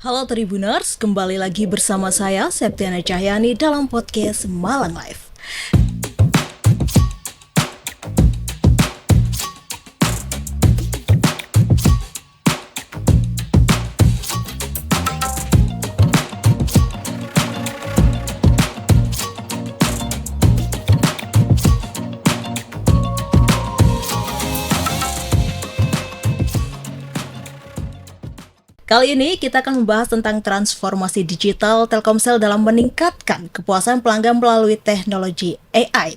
Halo Tribuners, kembali lagi bersama saya Septiana Cahyani dalam podcast Malang Live. Kali ini kita akan membahas tentang transformasi digital Telkomsel dalam meningkatkan kepuasan pelanggan melalui teknologi AI.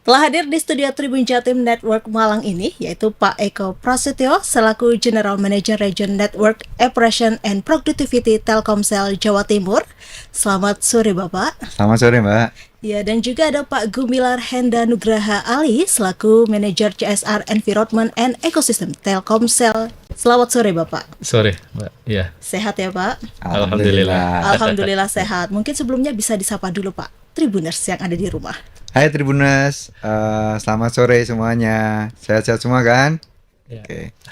Telah hadir di studio Tribun Jatim Network Malang ini, yaitu Pak Eko Prasetyo selaku General Manager Region Network Operation and Productivity Telkomsel Jawa Timur. Selamat sore Bapak. Selamat sore Mbak. Ya, dan juga ada Pak Gumilar Henda Nugraha Ali selaku Manager CSR Environment and Ecosystem Telkomsel. Selamat sore Bapak. Sore Mbak, ya. Sehat ya Pak? Alhamdulillah. Alhamdulillah sehat. Mungkin sebelumnya bisa disapa dulu Pak Tribuners yang ada di rumah. Hai Tribuners, selamat sore semuanya. Sehat-sehat semua kan? Ya.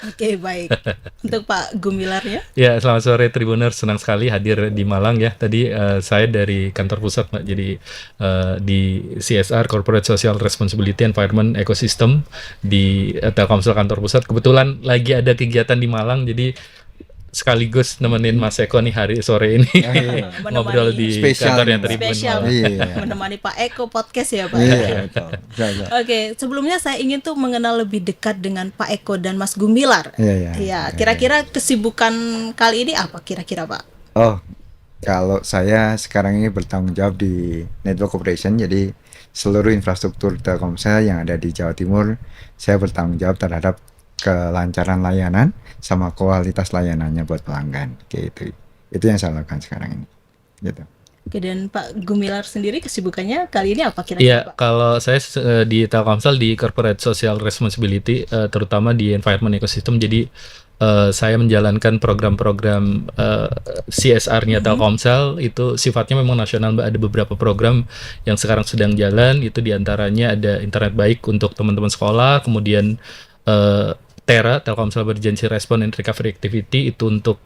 Oke, baik. Untuk Pak Gumilar ya. Ya, selamat sore Tribuners, senang sekali hadir di Malang ya. Tadi saya dari kantor pusat Mbak, jadi di CSR Corporate Social Responsibility Environment Ecosystem di Telkomsel kantor pusat. Kebetulan lagi ada kegiatan di Malang, jadi sekaligus nemenin Mas Eko nih hari sore ini ngobrol di kantornya Tribun Malang. Menemani Pak Eko podcast ya Pak. Iya. Oke, sebelumnya saya ingin tuh mengenal lebih dekat dengan Pak Eko dan Mas Gumilar. Iya. Kira-kira kesibukan kali ini apa kira-kira Pak? Oh, kalau saya sekarang ini bertanggung jawab di Network Operation, jadi seluruh infrastruktur Telkomsel yang ada di Jawa Timur, saya bertanggung jawab terhadap kelancaran layanan sama kualitas layanannya buat pelanggan, gitu. Itu yang saya lakukan sekarang ini, gitu. Oke, dan Pak Gumilar sendiri kesibukannya kali ini apa kira-kira Iya, Pak? kalau saya di Telkomsel di Corporate Social Responsibility, terutama di Environment Ecosystem, jadi saya menjalankan program-program CSR-nya Telkomsel, itu sifatnya memang nasional Mbak. Ada beberapa program yang sekarang sedang jalan, itu diantaranya ada internet baik untuk teman-teman sekolah, kemudian TERA, Telkomsel Emergency Response and Recovery Activity, itu untuk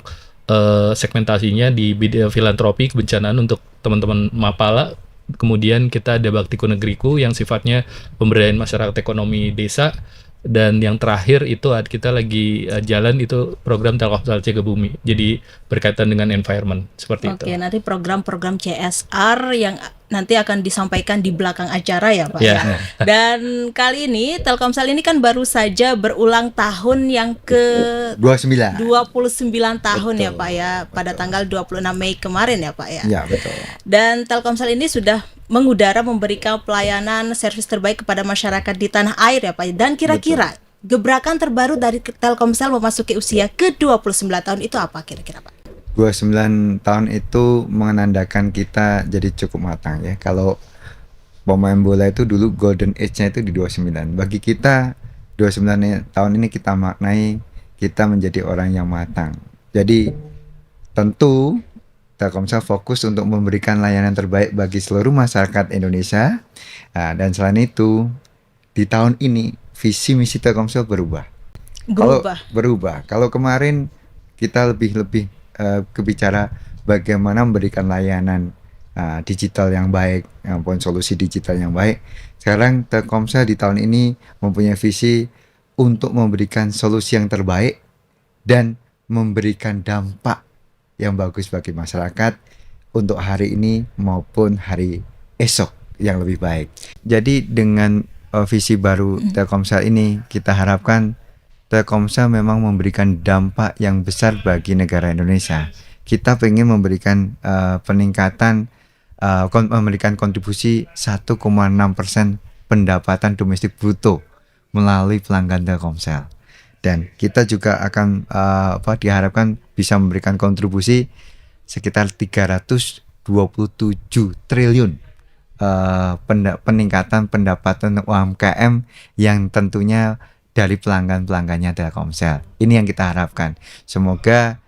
segmentasinya di bidang filantropi kebencanaan untuk teman-teman Mapala. Kemudian kita ada Baktiku Negeriku yang sifatnya pemberdayaan masyarakat ekonomi desa. Dan yang terakhir itu kita lagi jalan itu program Telkomsel Jaga Bumi. Jadi berkaitan dengan environment seperti itu. Oke, nanti program-program CSR yang nanti akan disampaikan di belakang acara ya Pak. Ya. Dan kali ini Telkomsel ini kan baru saja berulang tahun yang ke 29 tahun. Betul. Ya Pak ya, pada tanggal 26 Mei kemarin ya Pak ya. Iya, betul. Dan Telkomsel ini sudah mengudara memberikan pelayanan servis terbaik kepada masyarakat di tanah air ya Pak. Dan kira-kira gebrakan terbaru dari Telkomsel memasuki usia ke-29 tahun itu apa kira-kira Pak? 29 tahun itu menandakan kita jadi cukup matang ya. Kalau pemain bola itu dulu golden age-nya itu di 29. Bagi kita 29 tahun ini kita maknai kita menjadi orang yang matang. Jadi tentu Telkomsel fokus untuk memberikan layanan terbaik bagi seluruh masyarakat Indonesia. Dan selain itu di tahun ini visi misi Telkomsel berubah. Kalau kemarin kita lebih kebicara bagaimana memberikan layanan digital yang baik, maupun solusi digital yang baik. Sekarang Telkomsel di tahun ini mempunyai visi untuk memberikan solusi yang terbaik dan memberikan dampak yang bagus bagi masyarakat untuk hari ini maupun hari esok yang lebih baik. Jadi dengan visi baru Telkomsel ini kita harapkan Telkomsel memang memberikan dampak yang besar bagi negara Indonesia. Kita ingin memberikan peningkatan, memberikan kontribusi 1,6% pendapatan domestik bruto melalui pelanggan Telkomsel. Dan kita juga akan diharapkan bisa memberikan kontribusi sekitar 327 triliun peningkatan pendapatan UMKM yang tentunya dari pelanggan-pelanggannya Telkomsel. Ini yang kita harapkan. Semoga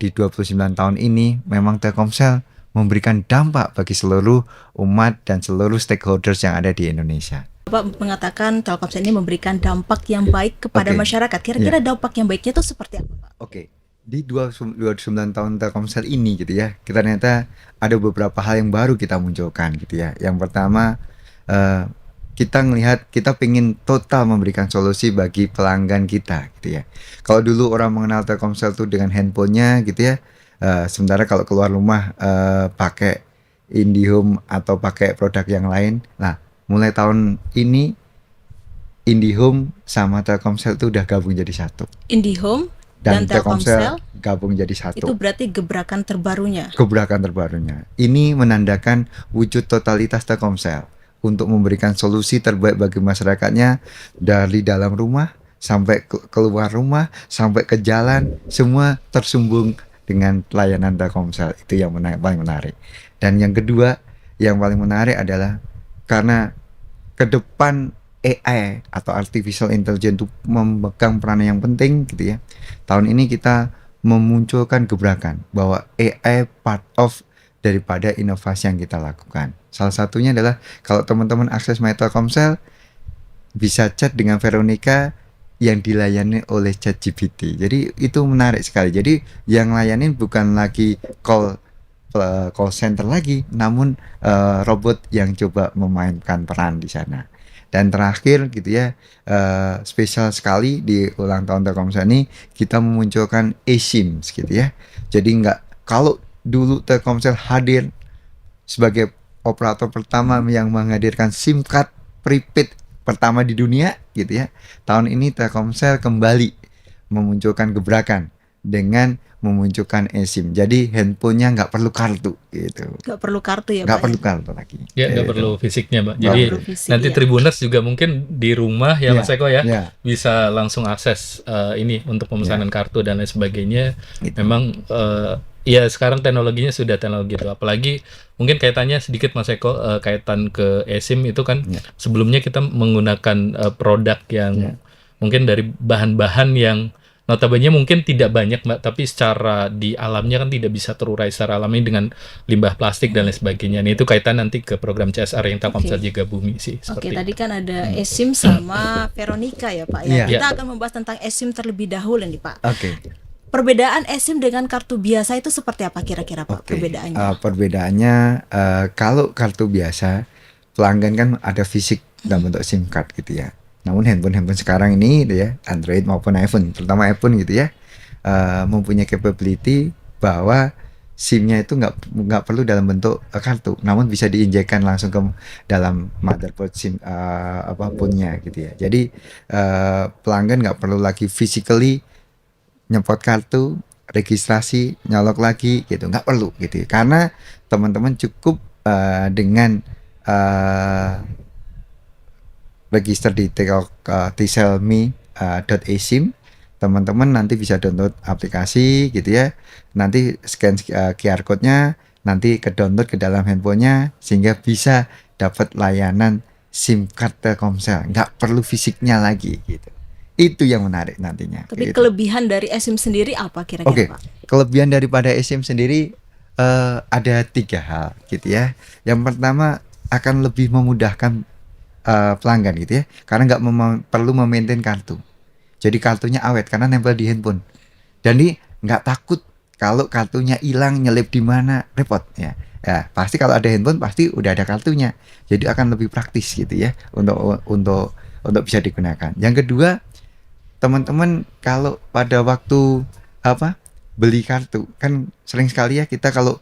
di 29 tahun ini memang Telkomsel memberikan dampak bagi seluruh umat dan seluruh stakeholders yang ada di Indonesia. Bapak mengatakan Telkomsel ini memberikan dampak yang baik kepada masyarakat. Kira-kira dampak yang baiknya itu seperti apa Pak? Oke. Di 29 tahun Telkomsel ini gitu ya, kita ternyata ada beberapa hal yang baru kita munculkan gitu ya. Yang pertama, eh, kita ngelihat kita pengen total memberikan solusi bagi pelanggan kita gitu ya. Kalau dulu orang mengenal Telkomsel tuh dengan handphonenya gitu ya, sementara kalau keluar rumah pakai IndiHome atau pakai produk yang lain. Nah, mulai tahun ini IndiHome sama Telkomsel tuh udah gabung jadi satu. IndiHome Dan dan Telkomsel gabung jadi itu satu. berarti gebrakan terbarunya. Gebrakan terbarunya. Ini menandakan wujud totalitas Telkomsel untuk memberikan solusi terbaik bagi masyarakatnya dari dalam rumah sampai keluar rumah sampai ke jalan, semua tersumbung dengan layanan Telkomsel. Itu yang paling menarik. Dan yang kedua yang paling menarik adalah karena ke depan AI atau artificial intelligence itu memegang peran yang penting gitu ya. Tahun ini kita memunculkan gebrakan bahwa AI part of daripada inovasi yang kita lakukan. Salah satunya adalah kalau teman-teman akses My Telkomsel bisa chat dengan Veronica yang dilayani oleh ChatGPT. Jadi itu menarik sekali. Jadi yang layanin bukan lagi call center lagi, namun robot yang coba memainkan peran di sana. Dan terakhir gitu ya, spesial sekali di ulang tahun Telkomsel ini kita memunculkan eSIM gitu ya. Jadi kalau dulu Telkomsel hadir sebagai operator pertama yang menghadirkan SIM card prepaid pertama di dunia gitu ya. Tahun ini Telkomsel kembali memunculkan gebrakan dengan memunculkan eSIM. Jadi handphonenya nggak perlu kartu gitu. Nggak perlu kartu ya, Nggak Pak? perlu kartu lagi. Ya nggak Gitu. perlu fisiknya, Mbak. Nggak Jadi perlu fisik, nanti ya. Tribuners juga mungkin di rumah ya, Iya, Mas Eko ya, iya. bisa langsung akses ini untuk pemesanan kartu dan lain sebagainya. Gitu. Memang ya sekarang teknologinya sudah teknologi itu. Apalagi mungkin kaitannya sedikit Mas Eko, kaitan ke eSIM itu kan Iya. sebelumnya kita menggunakan produk yang Iya. mungkin dari bahan-bahan yang notabene mungkin tidak banyak, Mbak, tapi secara di alamnya kan tidak bisa terurai secara alami dengan limbah plastik dan lain sebagainya. Nah, itu kaitan nanti ke program CSR yang Telkomsel juga bumi sih. Oke, Seperti tadi kan ada eSIM sama Veronica ya, Pak ya. Iya. Kita akan membahas tentang eSIM terlebih dahulu nih, Pak. Oke. Perbedaan eSIM dengan kartu biasa itu seperti apa kira-kira, Pak? Oke. Perbedaannya. Perbedaannya kalau kartu biasa pelanggan kan ada fisik dalam bentuk SIM card gitu ya. Namun handphone sekarang ini gitu ya, Android maupun iPhone, terutama iPhone gitu ya, mempunyai capability bahwa SIM-nya itu nggak perlu dalam bentuk kartu, namun bisa diinjekkan langsung ke dalam motherboard SIM apapun-nya gitu ya. Jadi pelanggan nggak perlu lagi physically nyepot kartu, registrasi, nyolok lagi gitu, nggak perlu gitu ya. Karena teman-teman cukup dengan register di tselme.eSIM, teman-teman nanti bisa download aplikasi gitu ya, nanti scan QR code-nya, nanti ke download ke dalam handphonenya sehingga bisa dapat layanan SIM card Telkomsel, nggak perlu fisiknya lagi gitu. Itu yang menarik nantinya. Tapi gitu. kelebihan dari eSIM sendiri apa kira-kira, Oke, Pak? kelebihan daripada eSIM sendiri ada 3 hal gitu ya. Yang pertama akan lebih memudahkan pelanggan gitu ya, karena nggak perlu memaintain kartu. Jadi kartunya awet karena nempel di handphone. Jadi nggak takut kalau kartunya hilang, nyelip di mana, repot ya. Ya pasti kalau ada handphone pasti udah ada kartunya. Jadi akan lebih praktis gitu ya untuk bisa digunakan. Yang kedua, teman-teman kalau pada waktu beli kartu kan sering sekali ya kita kalau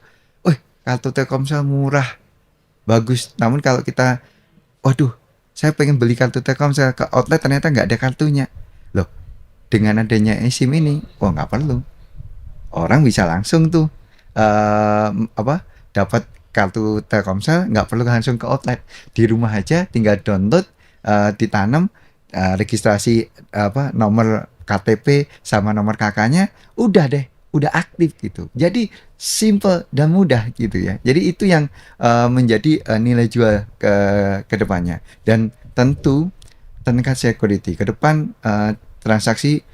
kartu Telkomsel murah bagus, namun kalau kita waduh saya pengen beli kartu Telkomsel ke outlet ternyata nggak ada kartunya loh. Dengan adanya eSIM ini nggak perlu, orang bisa langsung tuh dapat kartu Telkomsel, nggak perlu langsung ke outlet, di rumah aja tinggal download, ditanam, registrasi nomor KTP sama nomor KK-nya, udah deh, udah aktif gitu. Jadi simple dan mudah gitu ya. Jadi itu yang menjadi nilai jual ke depannya. Dan tentu tingkat security ke depan, transaksi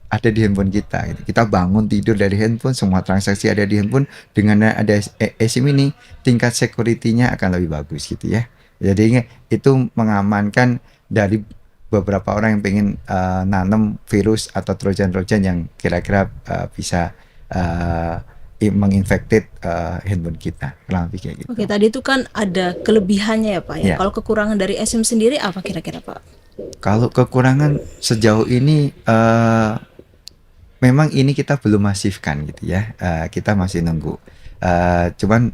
ada di handphone kita gitu. Kita bangun tidur dari handphone, semua transaksi ada di handphone. Dengan ada eSIM ini, tingkat security-nya akan lebih bagus gitu ya. Jadi itu mengamankan dari beberapa orang yang pengen nanam virus atau trojan-trojan yang kira-kira bisa menginfected handphone kita, kurang lebih kayak gitu. Oke, tadi itu kan ada kelebihannya ya Pak ya. Iya. Kalau kekurangan dari eSIM sendiri apa kira-kira Pak? Kalau kekurangan sejauh ini memang ini kita belum masifkan gitu ya. Kita masih nunggu. Cuman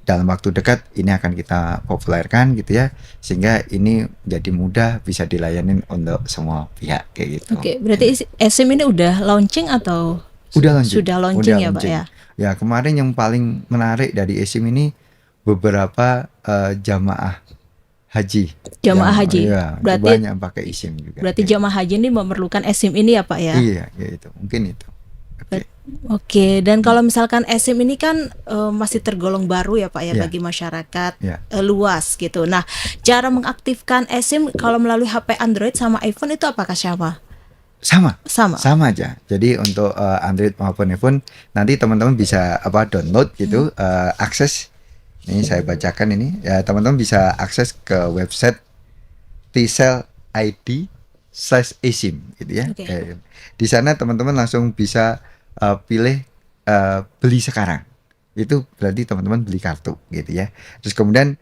dalam waktu dekat ini akan kita populerkan gitu ya, sehingga ini jadi mudah bisa dilayanin untuk semua pihak kayak gitu. Oke, berarti eSIM ini udah launching atau Udah launching. sudah launching Udah ya Pak launching. ya? Ya, kemarin yang paling menarik dari eSIM ini beberapa jamaah haji. Jamaah haji. Iya, Berarti- banyak pakai eSIM juga. Berarti Kayak jamaah haji ini memerlukan eSIM ini ya Pak ya? Iya, gitu. Mungkin itu. Oke. Oke, dan kalau misalkan eSIM ini kan masih tergolong baru ya Pak ya Ya. bagi masyarakat Ya. luas gitu. Nah, cara mengaktifkan eSIM kalau melalui HP Android sama iPhone itu apakah sama? Sama Sama. aja. Jadi untuk Android maupun iPhone nanti teman-teman bisa download gitu, akses. Ini saya bacakan ini. Ya, teman-teman bisa akses ke website T-Cell ID/eSIM gitu ya. Oke. Di sana teman-teman langsung bisa pilih beli sekarang. Itu berarti teman-teman beli kartu gitu ya. Terus kemudian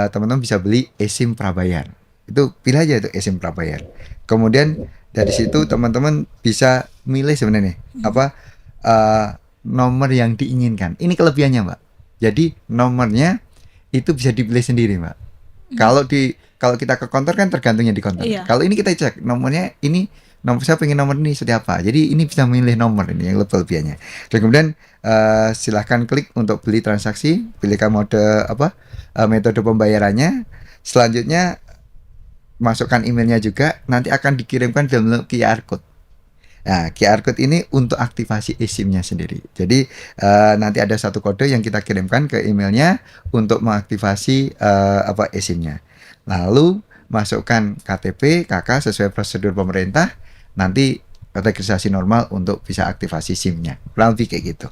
teman-teman bisa beli eSIM prabayar. Itu pilih aja itu eSIM prabayar. Kemudian dari situ teman-teman bisa milih sebenarnya nomor yang diinginkan. Ini kelebihannya, Mbak. Jadi nomornya itu bisa dipilih sendiri, Mbak. Kalau kita ke kantor kan tergantungnya di kantor. Iya. Kalau ini kita cek nomornya ini, nomor saya pengen nomor ini seperti apa. Jadi ini bisa memilih nomor ini yang kelebihannya. Dan kemudian silahkan klik untuk beli transaksi, pilihkan metode pembayarannya. Selanjutnya masukkan emailnya juga, nanti akan dikirimkan dalam QR code. Nah, QR code ini untuk aktivasi eSIM-nya sendiri. Jadi nanti ada satu kode yang kita kirimkan ke emailnya untuk mengaktifasi eSIM-nya. Lalu masukkan KTP, KK sesuai prosedur pemerintah. Nanti registrasi normal untuk bisa aktivasi SIM-nya. Kurang lebih kayak gitu.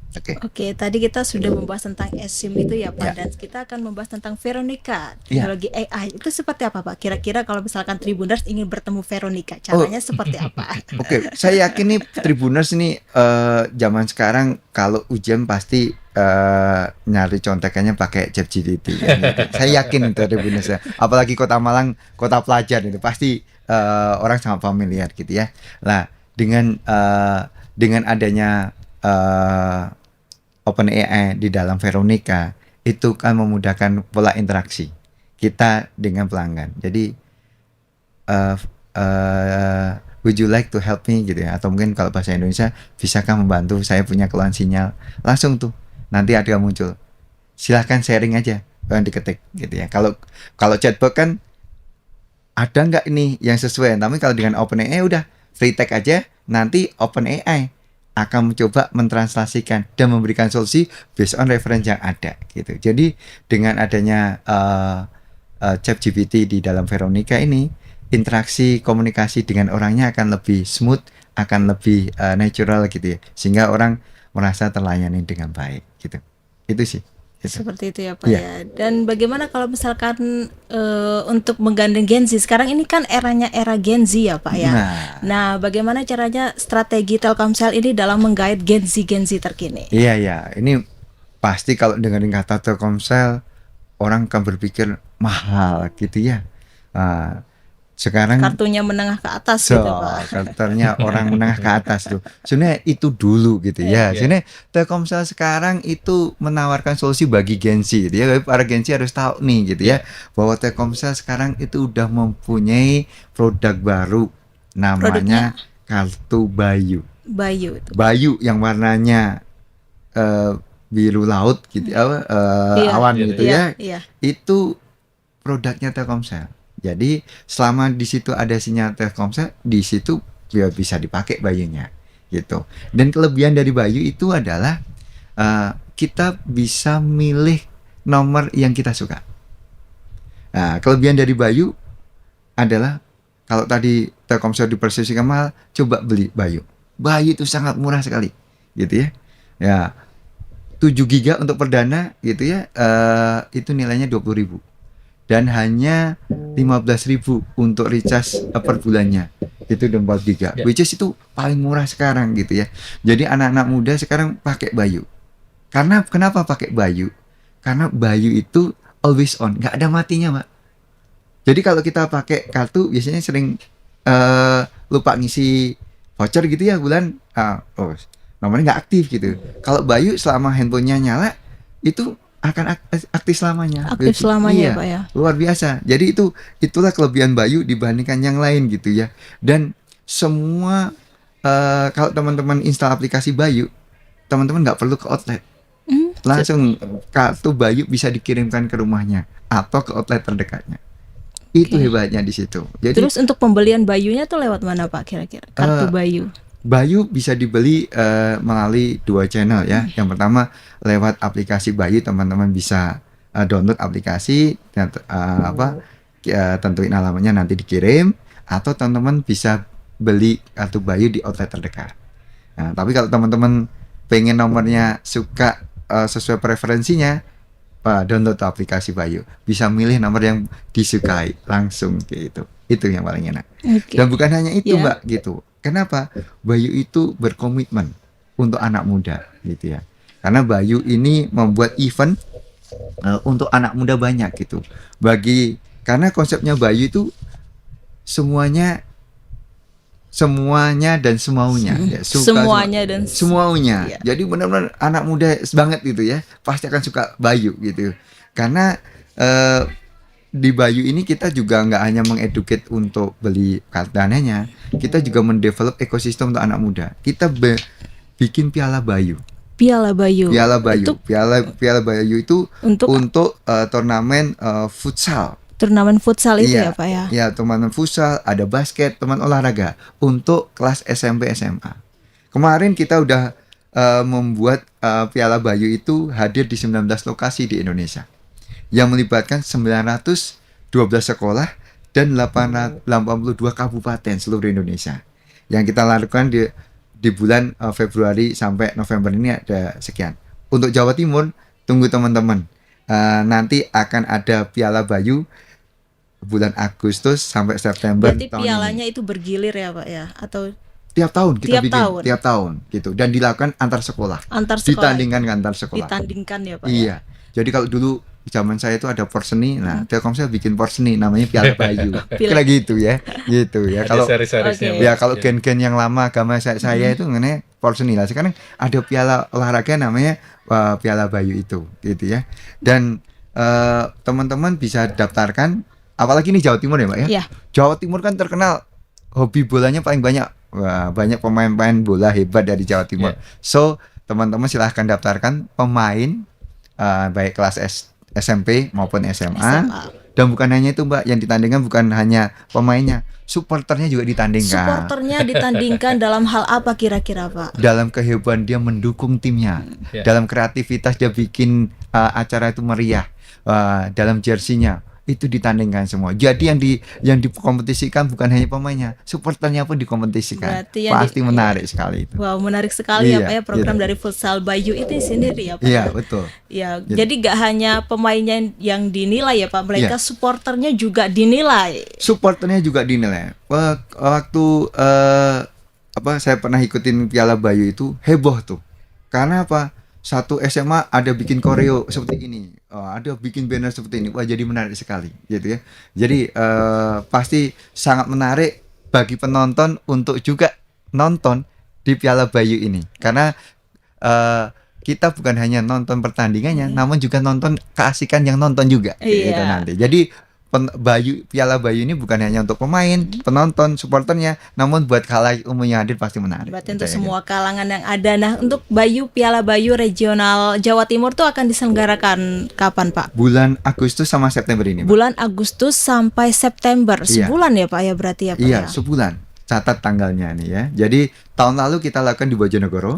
Oke. Oke, tadi kita sudah membahas tentang eSIM itu ya Pak, Ya. dan kita akan membahas tentang Veronica, Ya. teknologi AI. Itu seperti apa Pak? Kira-kira kalau misalkan Tribuners ingin bertemu Veronica, caranya seperti apa? Oke, saya yakin nih Tribuners ini zaman sekarang kalau ujian pasti nyari contekannya pakai ChatGPT. Kan, gitu. Saya yakin itu Tribuners ya. Apalagi Kota Malang, kota pelajar itu pasti orang sangat familiar gitu ya. Nah, dengan adanya OpenAI di dalam Veronica itu kan memudahkan pola interaksi kita dengan pelanggan. Jadi would you like to help me gitu ya, atau mungkin kalau bahasa Indonesia, bisakah membantu saya punya keluhan sinyal, langsung tuh nanti ada muncul, silahkan sharing aja yang diketik gitu ya. Kalau chatbot kan ada nggak ini yang sesuai, tapi kalau dengan OpenAI udah free text aja, nanti OpenAI akan mencoba mentranslasikan dan memberikan solusi based on reference yang ada gitu. Jadi dengan adanya ChatGPT di dalam Veronica ini, interaksi komunikasi dengan orangnya akan lebih smooth, akan lebih natural gitu ya, sehingga orang merasa terlayani dengan baik gitu. Itu sih. Gitu. Seperti itu ya Pak Iya. ya. Dan bagaimana kalau misalkan untuk menggandeng Gen Z? Sekarang ini kan eranya era Gen Z ya Pak ya. Nah, bagaimana caranya strategi Telkomsel ini dalam menggait Gen Z terkini? Iya, ini pasti kalau dengerin kata Telkomsel orang akan berpikir mahal gitu ya. Sekarang Kartunya menengah ke atas gitu Pak. kartunya orang menengah ke atas tuh. Sebenarnya itu dulu gitu ya. Sebenarnya Telkomsel sekarang itu menawarkan solusi bagi Gen Z gitu ya. Para Gen Z harus tahu nih gitu ya, bahwa Telkomsel sekarang itu udah mempunyai produk baru namanya kartu Bayu. Bayu itu. Bayu yang warnanya biru laut gitu Iya, awan gitu ya. Iya. Itu produknya Telkomsel. Jadi selama di situ ada sinyal Telkomsel, di situ ya bisa dipakai Bayunya gitu. Dan kelebihan dari Bayu itu adalah kita bisa milih nomor yang kita suka. Nah, kelebihan dari Bayu adalah kalau tadi Telkomsel dipersepsikan mahal, coba beli Bayu. Bayu itu sangat murah sekali gitu ya. Ya, 7 GB untuk perdana gitu ya, itu nilainya 20.000. dan hanya 15.000 untuk recharge per bulannya. Itu 24 giga. Ya. Which is itu paling murah sekarang gitu ya. Jadi anak-anak muda sekarang pakai Bayu. Karena kenapa pakai Bayu? Karena Bayu itu always on, nggak ada matinya, Mbak. Jadi kalau kita pakai kartu biasanya sering lupa ngisi voucher gitu ya bulan, nomornya nggak aktif gitu. Kalau Bayu selama handphonenya nyala itu akan aktif selamanya. Aktif selamanya Iya, Pak ya. luar biasa. Jadi itulah kelebihan Bayu dibandingkan yang lain gitu ya. Dan semua kalau teman-teman install aplikasi Bayu, teman-teman nggak perlu ke outlet. Langsung kartu Bayu bisa dikirimkan ke rumahnya atau ke outlet terdekatnya. Itu hebatnya di situ. Jadi Terus untuk pembelian Bayunya tuh lewat mana Pak kira-kira? Kartu Bayu. Bayu bisa dibeli melalui 2 channel ya. Yang pertama lewat aplikasi Bayu, teman-teman bisa download aplikasi dan tentuin alamatnya nanti dikirim, atau teman-teman bisa beli kartu Bayu di outlet terdekat. Nah, tapi kalau teman-teman pengen nomornya suka sesuai preferensinya, download aplikasi Bayu, bisa milih nomor yang disukai langsung gitu. Itu yang paling enak. Dan bukan hanya itu Mbak gitu. Kenapa? Bayu itu berkomitmen untuk anak muda gitu ya. Karena Bayu ini membuat event untuk anak muda banyak gitu. Karena konsepnya Bayu itu semuanya dan semaunya ya, semuanya. Iya. Jadi benar-benar anak muda banget gitu ya, pasti akan suka Bayu gitu. Karena di Bayu ini kita juga nggak hanya mengeduket untuk beli dananya, kita juga mendevelop ekosistem untuk anak muda. Kita bikin Piala Bayu. Piala Bayu. Piala Bayu itu untuk turnamen futsal. Turnamen futsal itu ya Pak ya? Ya, turnamen futsal, ada basket, teman olahraga untuk kelas SMP SMA. Kemarin kita udah membuat Piala Bayu itu hadir di 19 lokasi di Indonesia, yang melibatkan 912 sekolah dan 882 kabupaten seluruh Indonesia. Yang kita lakukan di bulan Februari sampai November ini ada sekian. Untuk Jawa Timur, tunggu teman-teman. Nanti akan ada Piala Bayu bulan Agustus sampai September. Berarti pialanya itu bergilir ya Pak ya? Atau tiap tahun kita bikin, tiap tahun gitu, dan dilakukan antar sekolah. Ditandingkan antar sekolah. Ditandingkan ya Pak. Iya. Jadi kalau dulu zaman saya itu ada porseni, nah Telkomsel bikin porseni namanya Piala Bayu. Kira gitu ya. Gitu ya. Kalau kalau gen-gen yang lama agama saya itu mengenai porseni lah. Sekarang ada piala olahraga namanya Piala Bayu itu gitu ya. Dan teman-teman bisa daftarkan, apalagi ini Jawa Timur ya Mbak ya. Iya. Jawa Timur kan terkenal hobi bolanya paling banyak. Wah, banyak pemain-pemain bola hebat dari Jawa Timur. So, teman-teman silahkan daftarkan pemain baik kelas SMP maupun SMA. Dan bukan hanya itu Mbak, yang ditandingkan bukan hanya pemainnya, supporternya juga ditandingkan. Supporternya ditandingkan dalam hal apa kira-kira Pak? Dalam kehebatan dia mendukung timnya, dalam kreativitas dia bikin acara itu meriah, dalam jersinya itu ditandingkan semua. Jadi yang dikompetisikan bukan hanya pemainnya, supporternya pun dikompetisikan. Pasti menarik sekali itu. Wow, menarik sekali ya Pak ya program dari Futsal Bayu itu sendiri ya Pak. Iya, betul. Ya, jadi gak hanya pemainnya yang dinilai ya Pak, mereka supporternya juga dinilai. Supporternya juga dinilai. Waktu saya pernah ikutin Piala Bayu itu heboh tuh. Karena apa? Satu SMA ada bikin koreo seperti ini, ada bikin banner seperti ini. Wah, jadi menarik sekali gitu ya. Jadi pasti sangat menarik bagi penonton untuk juga nonton di Piala Bayu ini, karena kita bukan hanya nonton pertandingannya, namun juga nonton keasikan yang nonton juga gitu nanti. Jadi Piala Bayu ini bukan hanya untuk pemain, penonton, supporternya, namun buat khalayak umum yang hadir pasti menarik. Berarti untuk semua kalangan yang ada. Nah, untuk Piala Bayu regional Jawa Timur tuh akan diselenggarakan kapan Pak? Bulan Agustus sama September ini Pak. Bulan Agustus sampai September, sebulan ya Pak ya berarti ya Pak? Iya, sebulan. Catat tanggalnya nih ya. Jadi tahun lalu kita lakukan di Bojonegoro.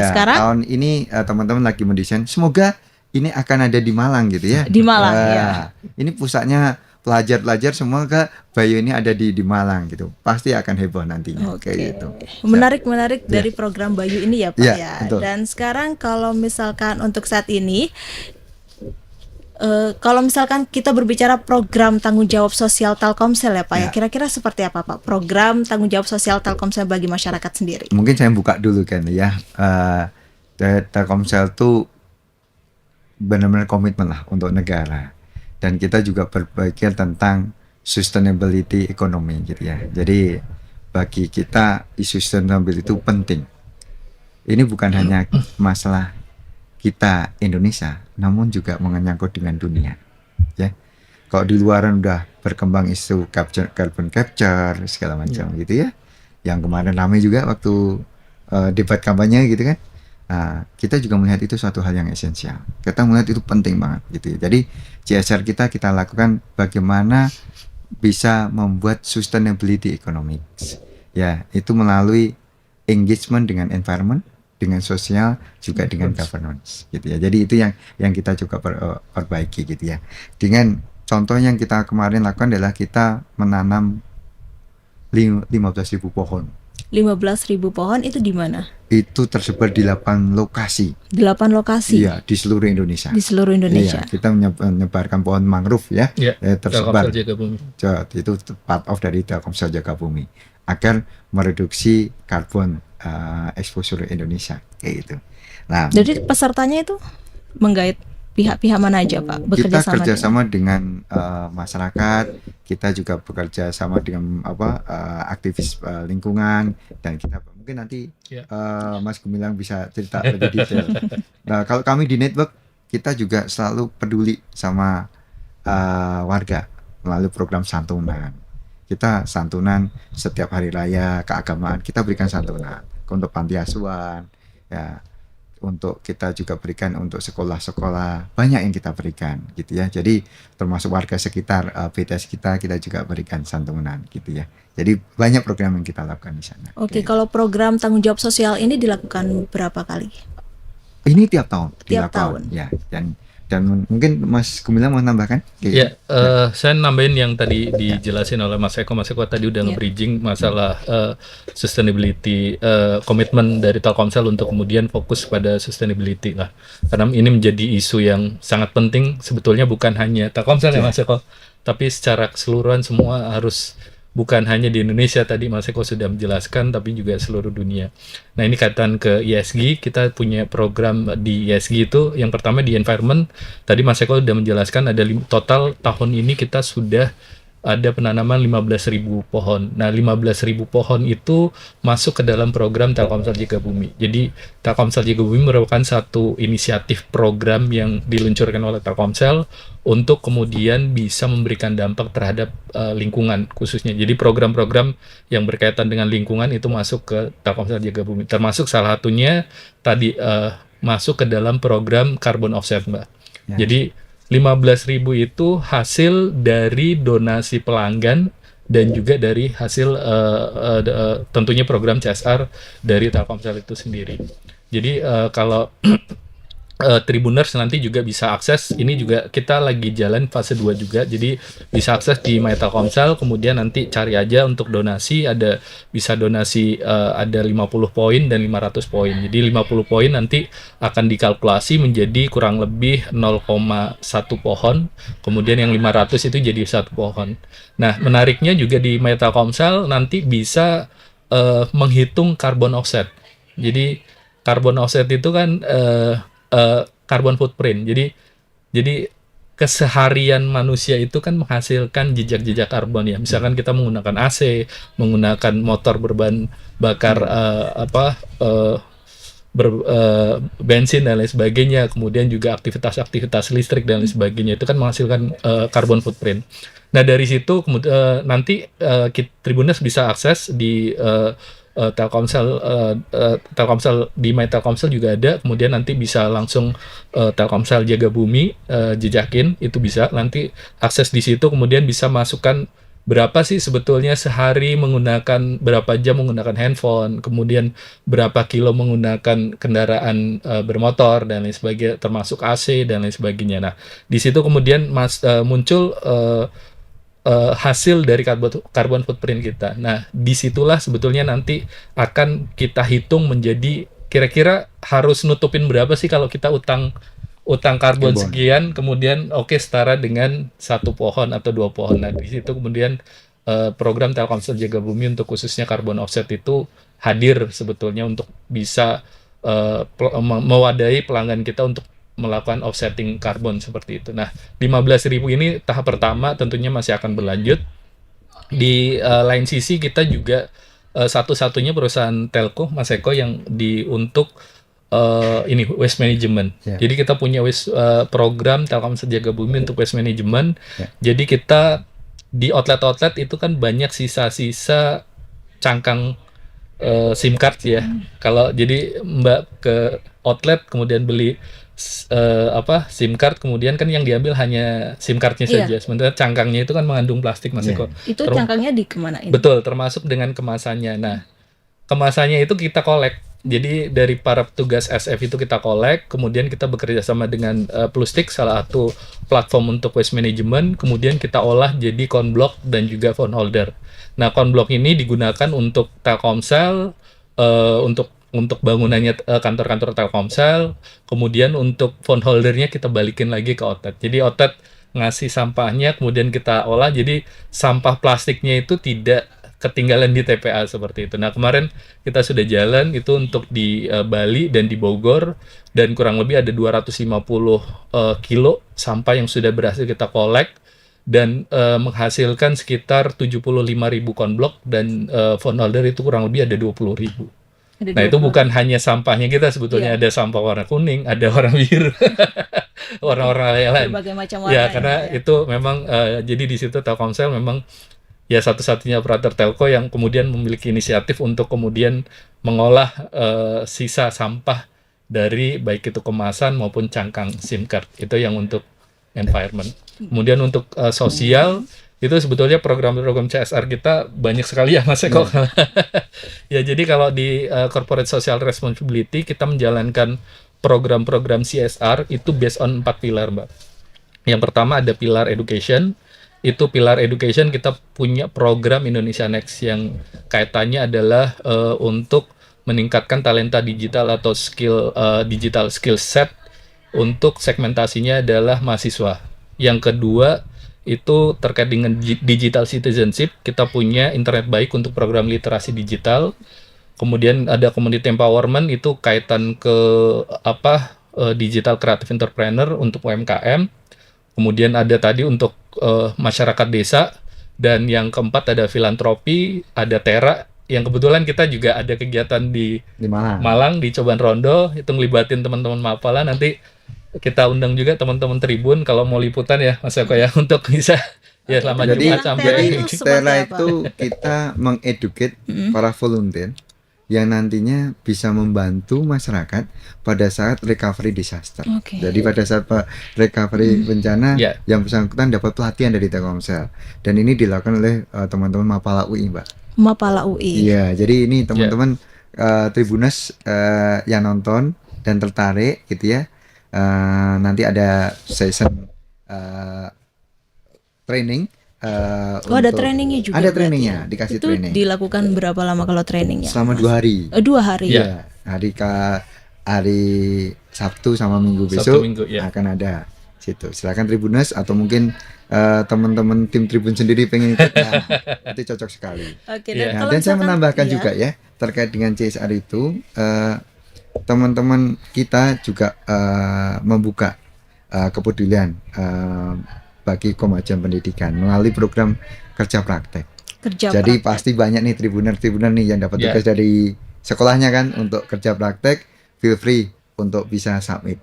Sekarang? Tahun ini teman-teman lagi mendesain. Semoga ini akan ada di Malang gitu ya. Di Malang ya. Ini pusatnya pelajar-pelajar semua ke Bayu ini ada di Malang gitu. Pasti akan heboh nantinya kayak gitu. Menarik dari program Bayu ini ya Pak ya. Betul. Dan sekarang kalau misalkan untuk saat ini Kalau misalkan kita berbicara program tanggung jawab sosial Telkomsel ya Pak ya, Ya. kira-kira seperti apa Pak program tanggung jawab sosial Telkomsel bagi masyarakat sendiri? Mungkin saya buka dulu kan ya. Telkomsel tuh benar-benar komitmen lah untuk negara, dan kita juga berpikir tentang sustainability ekonomi gitu ya. Jadi bagi kita isu sustainability itu penting. Ini bukan hanya masalah kita Indonesia, namun juga menyangkut dengan dunia ya. Kalau di luaran udah berkembang isu carbon capture segala macam gitu ya, yang kemarin ramai juga waktu debat kampanye gitu kan. Nah, kita juga melihat itu suatu hal yang esensial. Kita melihat itu penting banget gitu ya. Jadi CSR kita lakukan bagaimana bisa membuat sustainability economics ya, itu melalui engagement dengan environment, dengan sosial, juga dengan governance gitu ya. Jadi itu yang kita juga perbaiki gitu ya. Dengan contoh yang kita kemarin lakukan adalah kita menanam 15.000 pohon. 15.000 pohon itu di mana? Itu tersebar di 8 lokasi. 8 lokasi Iya, di seluruh Indonesia. di seluruh Indonesia. Iya, kita menyebarkan pohon mangrove ya, Ya, tersebar. Telkomsel Jaga Bumi. Itu part of dari Telkomsel Jaga Bumi agar mereduksi karbon exposure Indonesia kayak gitu. Nah, Jadi pesertanya itu menggait pihak-pihak mana aja Pak? Bekerja kita sama kerjasama dengan masyarakat, kita juga bekerja sama dengan aktivis lingkungan, dan kita mungkin nanti Ya. Mas Gumilang bisa cerita lebih detail. Nah, kalau kami di network, kita juga selalu peduli sama warga melalui program santunan. Kita santunan setiap hari raya keagamaan, kita berikan santunan untuk panti asuhan ya. Untuk kita juga berikan untuk sekolah-sekolah, banyak yang kita berikan gitu ya. Jadi termasuk warga sekitar BTS kita juga berikan santunan gitu ya. Jadi banyak program yang kita lakukan di sana. Oke, Kayak kalau program tanggung jawab sosial ini dilakukan berapa kali? ini tiap tahun Tiap dilakukan, tahun. ya. Dan mungkin Mas Gumilang mau nambahkan? Ya, saya nambahin yang tadi dijelasin oleh Mas Eko. Mas Eko tadi udah Ya. nge-bridging masalah sustainability komitmen dari Telkomsel untuk kemudian fokus pada sustainability lah. Karena ini menjadi isu yang sangat penting sebetulnya, bukan hanya Telkomsel ya Mas Eko, tapi secara keseluruhan semua harus, bukan hanya di Indonesia tadi Mas Eko sudah menjelaskan, tapi juga seluruh dunia. Nah, ini kaitan ke ESG, kita punya program di ESG itu, yang pertama di environment, tadi Mas Eko sudah menjelaskan ada total tahun ini kita sudah ada penanaman 15.000 pohon. Nah, 15.000 pohon itu masuk ke dalam program Telkomsel Jaga Bumi. Jadi, Telkomsel Jaga Bumi merupakan satu inisiatif program yang diluncurkan oleh Telkomsel untuk kemudian bisa memberikan dampak terhadap lingkungan khususnya. Jadi, program-program yang berkaitan dengan lingkungan itu masuk ke Telkomsel Jaga Bumi. Termasuk salah satunya tadi masuk ke dalam program carbon offset, Mbak. Ya. Jadi 15.000 itu hasil dari donasi pelanggan dan juga dari hasil tentunya program CSR dari Telkomsel itu sendiri. Jadi kalau Tribuners nanti juga bisa akses, ini juga kita lagi jalan fase 2 juga, jadi bisa akses di My Telkomsel, kemudian nanti cari aja untuk donasi, ada bisa donasi ada 50 poin dan 500 poin. Jadi 50 poin nanti akan dikalkulasi menjadi kurang lebih 0,1 pohon, kemudian yang 500 itu jadi 1 pohon. Nah, menariknya juga di My Telkomsel nanti bisa menghitung carbon offset. Jadi carbon offset itu kan carbon footprint. Jadi keseharian manusia itu kan menghasilkan jejak-jejak karbon ya. Misalkan kita menggunakan AC, menggunakan motor berbahan bakar bensin dan lain sebagainya, kemudian juga aktivitas-aktivitas listrik dan lain sebagainya, itu kan menghasilkan carbon footprint. Nah, dari situ nanti Tribuners bisa akses di Telkomsel di My Telkomsel juga ada, kemudian nanti bisa langsung Telkomsel Jaga Bumi jejakin, itu bisa nanti akses di situ, kemudian bisa masukkan berapa sih sebetulnya sehari menggunakan, berapa jam menggunakan handphone, kemudian berapa kilo menggunakan kendaraan bermotor dan lain sebagainya, termasuk AC dan lain sebagainya. Nah, di situ kemudian muncul hasil dari carbon footprint kita. Nah, disitulah sebetulnya nanti akan kita hitung menjadi kira-kira harus nutupin berapa sih kalau kita utang utang karbon Karbon. sekian, kemudian oke setara dengan 1 pohon atau 2 pohon. Nah di situ kemudian program Telkomsel Jaga Bumi untuk khususnya carbon offset itu hadir sebetulnya untuk bisa mewadahi pelanggan kita untuk melakukan offsetting karbon seperti itu. Nah, 15.000 ini tahap pertama tentunya masih akan berlanjut. Di lain sisi kita juga satu-satunya perusahaan telco Mas Eko yang untuk ini waste management. Ya. Jadi kita punya program Telkomsel Jaga Bumi untuk waste management. Ya. Jadi kita di outlet-outlet itu kan banyak sisa-sisa cangkang SIM card ya. Kalau jadi Mbak ke outlet kemudian beli SIM card, kemudian kan yang diambil hanya SIM cardnya Iya. saja. Sementara cangkangnya itu kan mengandung plastik Mas Iya. Eko. Itu Terus- cangkangnya dikemanain? Betul, termasuk dengan kemasannya. Nah, kemasannya itu kita kolek. Jadi dari para petugas SF itu kita kolek, kemudian kita bekerja sama dengan Plustik, salah satu platform untuk waste management, kemudian kita olah jadi konblok dan juga phone holder. Nah, konblok ini digunakan untuk Telkomsel, untuk bangunannya kantor-kantor Telkomsel, kemudian untuk phone holdernya kita balikin lagi ke outlet. Jadi outlet ngasih sampahnya, kemudian kita olah, jadi sampah plastiknya itu tidak ketinggalan di TPA seperti itu. Nah, kemarin kita sudah jalan itu untuk di Bali dan di Bogor, dan kurang lebih ada 250 kilo sampah yang sudah berhasil kita kolek dan menghasilkan sekitar 75.000 konblok dan phone holder itu kurang lebih ada 20.000. Ada Nah, itu 20. bukan hanya sampahnya kita, sebetulnya Iya. ada sampah warna kuning, ada warna biru, warna-warna lain. Berbagai macam warna. Ya, karena ya. itu memang jadi di situ Telkomsel memang ya satu-satunya operator telco yang kemudian memiliki inisiatif untuk kemudian mengolah sisa sampah dari baik itu kemasan maupun cangkang SIM card. Itu yang untuk environment. Kemudian untuk sosial itu sebetulnya program-program CSR kita banyak sekali ya Mas Eko. Ya, jadi kalau di Corporate Social Responsibility kita menjalankan program-program CSR itu based on 4 pilar, Mbak. Yang pertama ada pilar education. Itu pilar education kita punya program Indonesia Next yang kaitannya adalah untuk meningkatkan talenta digital atau digital skill set untuk segmentasinya adalah mahasiswa. Yang kedua itu terkait dengan digital citizenship, kita punya internet baik untuk program literasi digital. Kemudian ada community empowerment, itu kaitan ke digital creative entrepreneur untuk UMKM. Kemudian ada tadi untuk masyarakat desa, dan yang keempat ada filantropi, ada Tera, yang kebetulan kita juga ada kegiatan di Malang. Malang di Coban Rondo, itu ngelibatin teman-teman Mapala. Nanti kita undang juga teman-teman Tribun kalau mau liputan ya Mas Eko ya, untuk bisa ya selama Jadi Jumat sampai Tera itu seperti Tera apa? itu kita mengeduket para volunteer yang nantinya bisa membantu masyarakat pada saat recovery disaster. Oke. Jadi pada saat recovery bencana, Ya. yang bersangkutan dapat pelatihan dari Telkomsel, dan ini dilakukan oleh teman-teman Mapala UI, Mbak. Mapala UI. Iya, jadi ini teman-teman Tribuners yang nonton dan tertarik gitu ya, nanti ada session training. Oh, ada trainingnya juga. Ada berarti trainingnya, ya? dikasih Itu training dilakukan berapa lama kalau trainingnya? selama Mas? 2 hari. 2 hari. Iya. Ya, hari Sabtu sama Minggu Sabtu, besok Minggu, ya. akan ada situ. Silakan Tribuners atau mungkin teman-teman tim Tribun sendiri pengen ikut, nah, itu cocok sekali. Oke. Iya. Nah, kalau dan saya misalkan- menambahkan iya. juga ya terkait dengan CSR itu, teman-teman kita juga membuka kepedulian bagi kemajuan pendidikan melalui program kerja praktek. Kerja Jadi praktek. pasti banyak nih tribuner nih yang dapat Ya. tugas dari sekolahnya kan untuk kerja praktek. Feel free untuk bisa submit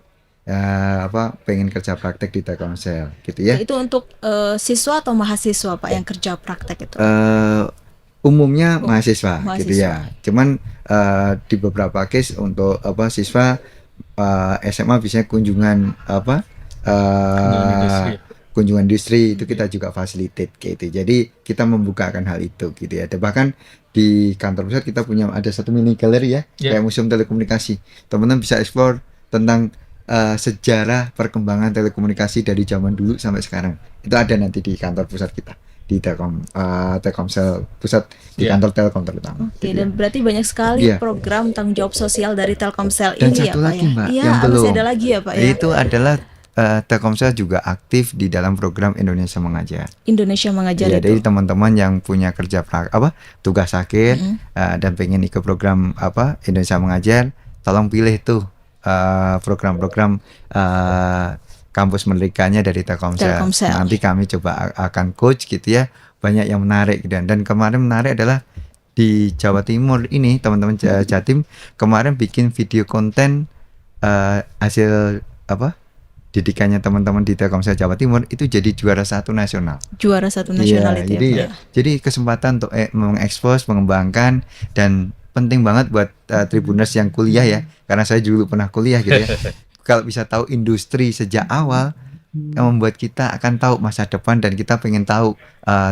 pengen kerja praktek di Telkomsel gitu ya. Itu untuk siswa atau mahasiswa Pak yang kerja praktek itu? Umumnya mahasiswa gitu mahasiswa. ya. Cuman di beberapa case untuk siswa SMA bisa kunjungan industri. kunjungan industri itu kita juga facilitate gitu. Jadi kita membukakan hal itu gitu ya. Dan bahkan di kantor pusat kita punya ada satu mini galeri ya, Ya. kayak museum telekomunikasi. Teman-teman bisa explore tentang sejarah perkembangan telekomunikasi dari zaman dulu sampai sekarang. Itu ada nanti di kantor pusat kita di Telkomsel pusat di Iya. kantor Telkom terutama. Oke, Gitu dan ya. berarti banyak sekali Iya. program tanggung jawab sosial dari Telkomsel Dan ini ya satu Pak lagi ya? Mbak Iya, yang masih belum, ada lagi ya Pak ya? itu adalah Telkomsel juga aktif di dalam program Indonesia Mengajar. Indonesia Mengajar Ya, itu. jadi teman-teman yang punya tugas akhir dan pengen ikut program Indonesia Mengajar, tolong pilih tuh program-program kampus merdekanya dari Telkomsel. Telkomsel. Nanti kami coba akan coach gitu ya, banyak yang menarik dan kemarin menarik adalah di Jawa Timur ini teman-teman Jatim kemarin bikin video konten hasil didikannya teman-teman di Telkomsel Jawa Timur itu jadi juara 1 nasional. Juara 1 nasional Iya, itu jadi, ya Pak ya? jadi kesempatan untuk mengekspos, mengembangkan dan penting banget buat Tribuners yang kuliah ya, karena saya dulu pernah kuliah gitu ya. Kalau bisa tahu industri sejak awal, membuat kita akan tahu masa depan dan kita pengen tahu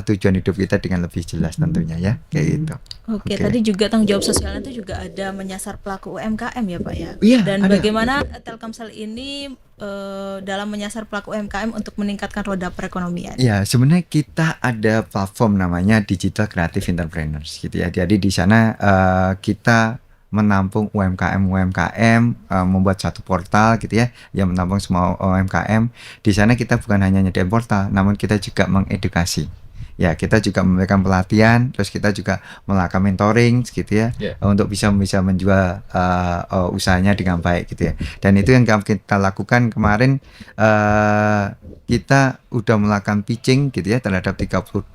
tujuan hidup kita dengan lebih jelas tentunya ya, kayak gitu. Oke, Oke. tadi juga tanggung jawab sosialnya itu juga ada menyasar pelaku UMKM ya Pak ya? Iya, Dan ada. bagaimana Telkomsel ini dalam menyasar pelaku UMKM untuk meningkatkan roda perekonomian? Ya, sebenarnya kita ada platform namanya Digital Creative Entrepreneurs gitu ya. Jadi di sana kita menampung UMKM, membuat satu portal gitu ya, yang menampung semua UMKM. Di sana kita bukan hanya nyediain portal, namun kita juga mengedukasi. Ya, kita juga memberikan pelatihan, terus kita juga melakukan mentoring gitu ya, untuk bisa menjual usahanya dengan baik gitu ya. Dan itu yang kita lakukan kemarin, kita udah melakukan pitching gitu ya terhadap 32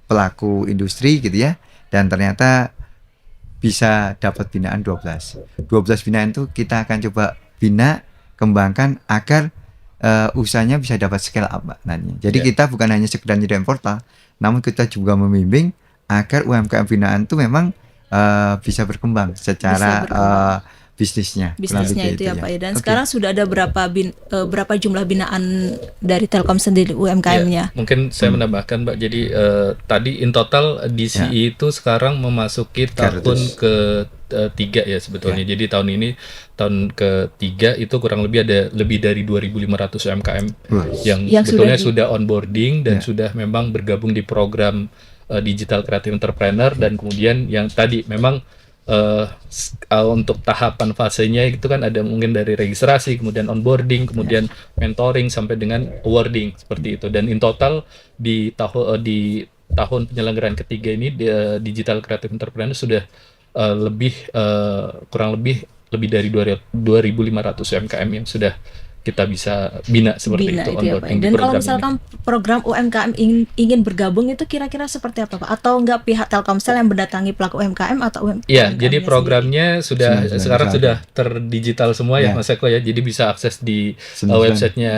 pelaku industri gitu ya, dan ternyata bisa dapat binaan 12 binaan itu kita akan coba bina, kembangkan agar usahanya bisa dapat scale up Mbak nantinya. Jadi kita bukan hanya sekedar nyediain portal, namun kita juga membimbing agar UMKM binaan itu memang bisa berkembang secara bisnisnya. kurang Bisnisnya lebih itu ya Pak ya. Dan Oke. sekarang sudah ada berapa jumlah binaan dari Telkom sendiri UMKM-nya? Ya, mungkin saya menambahkan Mbak. Jadi tadi in total DCI itu sekarang memasuki tahun 300. ke-3 ya sebetulnya. Jadi tahun ini tahun ke-3 itu kurang lebih ada lebih dari 2.500 UMKM yang sebetulnya sudah onboarding dan sudah memang bergabung di program Digital Creative Entrepreneur, dan kemudian yang tadi memang untuk tahapan fasenya itu kan ada mungkin dari registrasi, kemudian onboarding, kemudian mentoring sampai dengan awarding seperti itu. Dan in total di tahun penyelenggaraan ketiga ini Digital Creative Entrepreneur sudah kurang lebih dari 2.500 UMKM yang sudah kita bisa bina seperti itu ya Pak. onboarding di Dan kalau program misalkan ini. program UMKM ingin bergabung itu kira-kira seperti apa Pak? Atau enggak pihak Telkomsel yang mendatangi pelaku UMKM atau Ya, UMKM-nya jadi sendiri? programnya sudah sekarang Sudah. sudah terdigital semua ya Ya. Mas Eko ya. Jadi bisa akses di 99. websitenya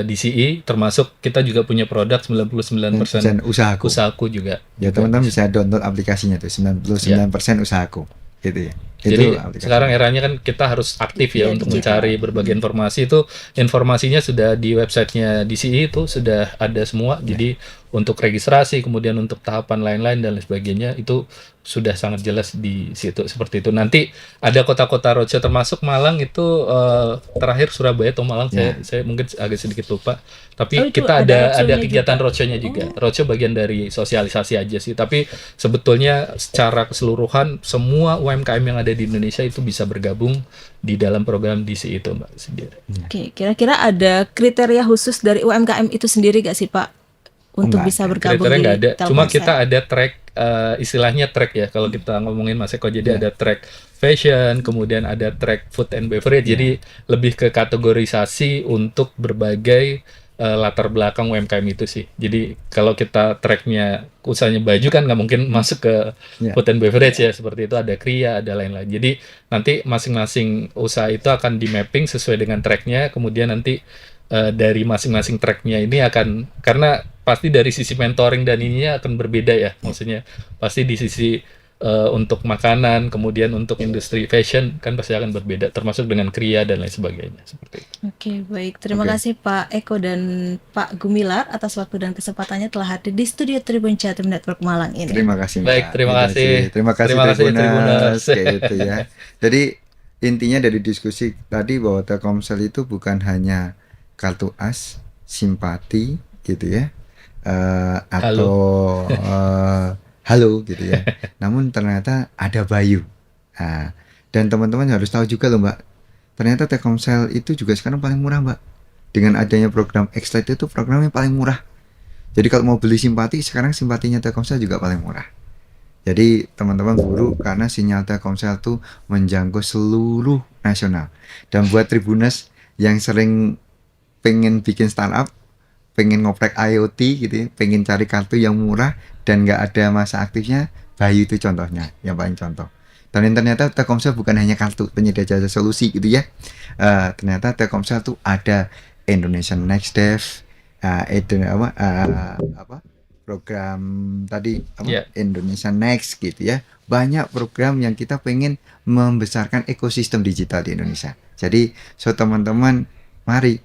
DCI, termasuk kita juga punya produk 99% usahaku. usahaku juga. Ya, teman-teman bisa download aplikasinya tuh 99% usahaku gitu ya. Jadi aplikasinya. sekarang eranya kan kita harus aktif ya Iya, untuk digital. mencari berbagai informasi. Itu informasinya sudah di websitenya DCI, itu sudah ada semua. Jadi untuk registrasi, kemudian untuk tahapan lain-lain dan lain sebagainya itu sudah sangat jelas di situ seperti itu. Nanti ada kota-kota roadshow termasuk Malang itu terakhir Surabaya atau Malang, saya mungkin agak sedikit lupa. Tapi itu kita ada ada roadshow-nya kegiatan juga. roadshow-nya juga. Roadshow bagian dari sosialisasi aja sih. Tapi sebetulnya secara keseluruhan semua UMKM yang ada di Indonesia itu bisa bergabung di dalam program DCI itu Mbak sendiri. Oke, kira-kira ada kriteria khusus dari UMKM itu sendiri gak sih Pak untuk Enggak bisa bergabung Kriteria nggak ada, di cuma Telkomsel? kita ada track, istilahnya track ya kalau kita ngomongin Mas Eko. Jadi ada track fashion, kemudian ada track food and beverage. Jadi lebih ke kategorisasi untuk berbagai latar belakang UMKM itu sih. Jadi kalau kita tracknya usahanya baju kan nggak mungkin masuk ke food and beverage ya, seperti itu, ada kria, ada lain-lain. Jadi nanti masing-masing usaha itu akan di mapping sesuai dengan tracknya, kemudian nanti dari masing-masing tracknya ini akan, karena pasti dari sisi mentoring dan ininya akan berbeda ya, maksudnya pasti di sisi untuk makanan, kemudian untuk industri fashion kan pasti akan berbeda, termasuk dengan kria dan lain sebagainya seperti itu. Oke, baik. Terima kasih Pak Eko dan Pak Gumilar atas waktu dan kesempatannya telah hadir di studio Tribun Jatim Network Malang ini. Terima kasih Mbak. Baik, terima Gitu kasih. sih. Terima kasih Tribuners. Tribuners, kayak gitu ya. Jadi intinya dari diskusi tadi bahwa Telkomsel itu bukan hanya kartu as, simpati gitu ya. atau halo gitu ya. Namun ternyata ada Bayu. Nah, dan teman-teman harus tahu juga loh Mbak, ternyata Telkomsel itu juga sekarang paling murah Mbak. Dengan adanya program X-Lite itu programnya paling murah. Jadi kalau mau beli simpati, sekarang simpatinya Telkomsel juga paling murah. Jadi teman-teman buru karena sinyal Telkomsel tuh menjangkau seluruh nasional. Dan buat Tribuners yang sering pengen bikin startup, pengen ngoprek IoT gitu ya, pengen cari kartu yang murah dan nggak ada masa aktifnya, Bayu itu contohnya, yang paling contoh. Dan ternyata Telkomsel bukan hanya kartu penyedia jasa solusi gitu ya. Ternyata Telkomsel tuh ada Indonesian Next Dev, program tadi Indonesia Next gitu ya. Banyak program yang kita pengen membesarkan ekosistem digital di Indonesia. Jadi teman-teman, mari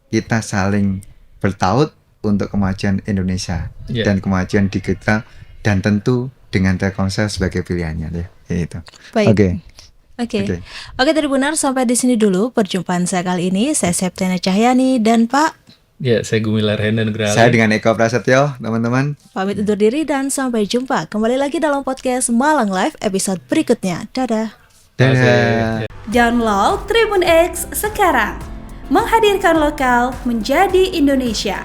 kita saling bertaut untuk kemajuan Indonesia dan kemajuan digital, dan tentu dengan Telkomsel sebagai pilihannya ya. Itu. Baik. Oke, Tribuner, sampai di sini dulu perjumpaan saya kali ini. Saya Septiana Cahyani dan Pak. Ya, saya Gumilar Henda Nugrali. Saya dengan Eko Prasetyo, teman-teman. Pamit undur diri dan sampai jumpa kembali lagi dalam podcast Malang Live episode berikutnya. Dadah. Dadah. Download Tribun X sekarang. Menghadirkan lokal menjadi Indonesia.